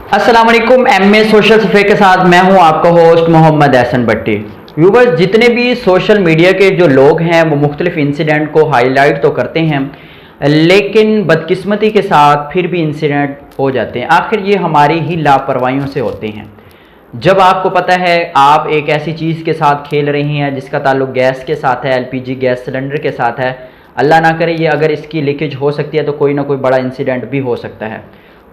अस्सलाम वालेकुम। MA social सफ़े के साथ मैं हूं आपका होस्ट मोहम्मद एहसन भट्टी। व्यूवर्स, जितने भी सोशल मीडिया के जो लोग हैं वो मुख्तलिफ इंसिडेंट को हाईलाइट तो करते हैं, लेकिन बदकिस्मती के साथ फिर भी इंसिडेंट हो जाते हैं। आखिर ये हमारी ही लापरवाहियों से होते हैं। जब आपको पता है आप एक ऐसी चीज़ के साथ खेल रही हैं जिसका ताल्लुक गैस के साथ है, एलपीजी गैस सिलेंडर के साथ है, अल्लाह ना करे ये अगर इसकी लीकेज हो सकती है तो कोई ना कोई बड़ा इंसिडेंट भी हो सकता है।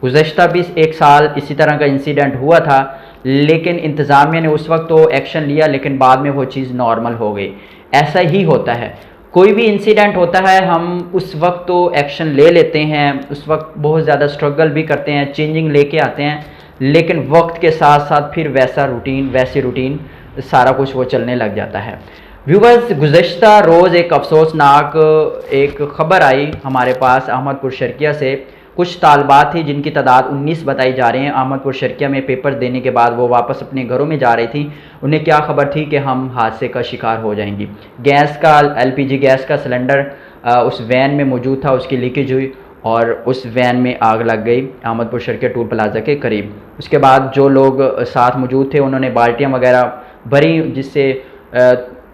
गुज़श्ता भी एक साल इसी तरह का इंसिडेंट हुआ था, लेकिन इंतज़ामिया ने उस वक्त तो एक्शन लिया, लेकिन बाद में वो चीज़ नॉर्मल हो गई। ऐसा ही होता है, कोई भी इंसिडेंट होता है हम उस वक्त तो एक्शन ले लेते हैं, उस वक्त बहुत ज़्यादा स्ट्रगल भी करते हैं, चेंजिंग लेके आते हैं, लेकिन वक्त के साथ साथ फिर वैसी रूटीन सारा कुछ वो चलने लग जाता है। व्यूवर्स, गुज़श्ता रोज़ एक अफसोसनाक एक ख़बर आई हमारे पास अहमदपुर शर्किया से। कुछ तालबात थी जिनकी तादाद 19 बताई जा रही हैं। अहमदपुर शर्किया में पेपर देने के बाद वो वापस अपने घरों में जा रही थी। उन्हें क्या खबर थी कि हम हादसे का शिकार हो जाएंगी। गैस का एलपीजी गैस का सिलेंडर उस वैन में मौजूद था, उसकी लीकेज हुई और उस वैन में आग लग गई अहमदपुर शर्किया टूल प्लाजा के करीब। उसके बाद जो लोग साथ मौजूद थे उन्होंने बाल्टियाँ वगैरह भरी, जिससे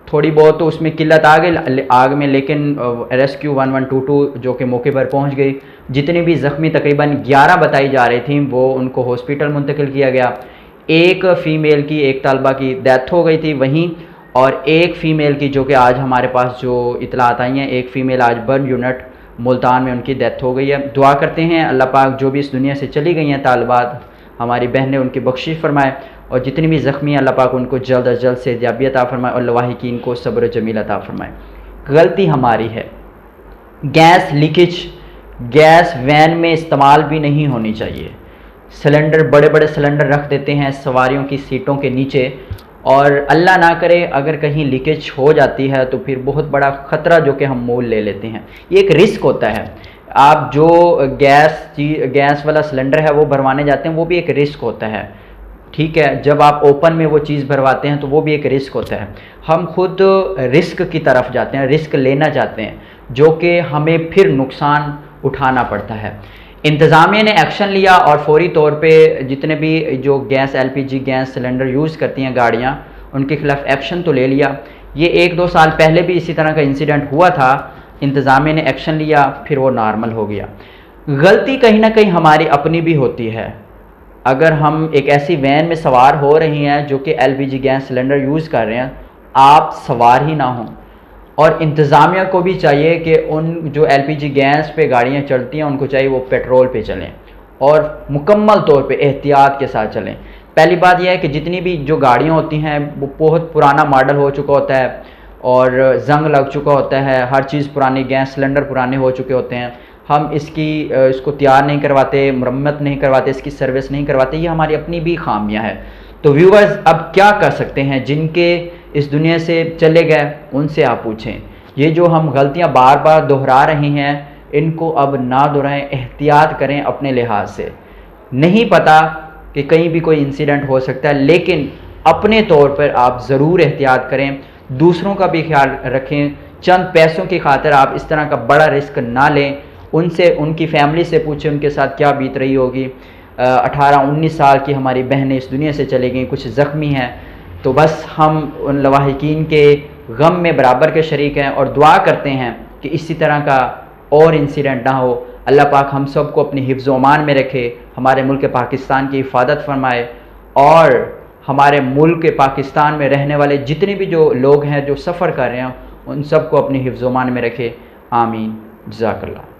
थोड़ी बहुत तो उसमें किल्लत आ गई आग में, लेकिन रेस्क्यू 1122 जो कि मौके पर पहुंच गई। जितनी भी ज़ख्मी तकरीबन 11 बताई जा रही थी वो उनको हॉस्पिटल मुंतकिल किया गया। एक फ़ीमेल की, एक तलबा की डेथ हो गई थी वहीं, और एक फ़ीमेल की जो कि आज हमारे पास जो इतलात आई हैं, एक फ़ीमेल आज बर्न यूनिट मुल्तान में उनकी डेथ हो गई है। दुआ करते हैं अल्लाह पाक जो भी इस दुनिया से चली गई हैं तालबात हमारी बहनें, उनकी बख्शिश फरमाए, और जितनी भी ज़ख्मी अल्लाह पाक उनको जल्द अज जल्द से सेहतियाबी अता फरमाए और लवाहिकीन को सब्र जमील अता फरमाए। गलती हमारी है। गैस लीकेज गैस वैन में इस्तेमाल भी नहीं होनी चाहिए। सिलेंडर, बड़े बड़े सिलेंडर रख देते हैं सवारियों की सीटों के नीचे, और अल्लाह ना करे अगर कहीं लीकेज हो जाती है तो फिर बहुत बड़ा ख़तरा जो कि हम मोल ले लेते हैं। ये एक रिस्क होता है। आप जो गैस वाला सिलेंडर है वो भरवाने जाते हैं, वो भी एक रिस्क होता है। ठीक है, जब आप ओपन में वो चीज़ भरवाते हैं तो वो भी एक रिस्क होता है। हम खुद रिस्क की तरफ जाते हैं, रिस्क लेना चाहते हैं, जो कि हमें फिर नुकसान उठाना पड़ता है। इंतज़ामिया ने एक्शन लिया और फौरी तौर पे जितने भी जो gas LPG gas cylinder use करती हैं गाड़ियाँ, उनके खिलाफ एक्शन तो ले लिया। ये 1-2 साल पहले भी इसी तरह का इंसिडेंट हुआ था, इंतज़ामिया ने एक्शन लिया, फिर वो नॉर्मल हो गया। गलती कहीं ना कहीं हमारी अपनी भी होती है। अगर हम एक ऐसी वैन में सवार हो रही हैं जो कि एलपीजी गैस सिलेंडर यूज़ कर रहे हैं, आप सवार ही ना हों। और इंतज़ामिया को भी चाहिए कि उन जो एलपीजी गैस पे गाड़ियाँ चलती हैं उनको चाहिए वो पेट्रोल पे चलें और मुकम्मल तौर पे एहतियात के साथ चलें। पहली बात यह है कि जितनी भी जो गाड़ियाँ होती हैं वो बहुत पुराना मॉडल हो चुका होता है और जंग लग चुका होता है, हर चीज़ पुरानी, गैस सिलेंडर पुराने हो चुके होते हैं। हम इसको तैयार नहीं करवाते, मरम्मत नहीं करवाते, इसकी सर्विस नहीं करवाते, ये हमारी अपनी भी खामियां है। तो व्यूवर्स, अब क्या कर सकते हैं? जिनके इस दुनिया से चले गए उनसे आप पूछें। ये जो हम गलतियां बार बार दोहरा रहे हैं इनको अब ना दोहराएं, एहतियात करें अपने लिहाज से। नहीं पता कि कहीं भी कोई इंसिडेंट हो सकता है, लेकिन अपने तौर पर आप ज़रूर एहतियात करें, दूसरों का भी ख्याल रखें। चंद पैसों की खातिर आप इस तरह का बड़ा रिस्क ना लें। उनसे, उनकी फैमिली से पूछें उनके साथ क्या बीत रही होगी। 18-19 साल की हमारी बहनें इस दुनिया से चली गई, कुछ ज़ख्मी हैं, तो बस हम उन लवाहिकीन के गम में बराबर के शरीक हैं और दुआ करते हैं कि इसी तरह का और इंसिडेंट ना हो। अल्लाह पाक हम सब को अपनी हिफ्ज़ व अमान में रखे, हमारे मुल्क पाकिस्तान की हिफाजत फरमाए, और हमारे मुल्क पाकिस्तान में रहने वाले जितने भी जो लोग हैं जो सफ़र कर रहे हैं उन सब को अपनी हिफ्ज़ व अमान में रखे। आमीन। जज़ाकल्लाह।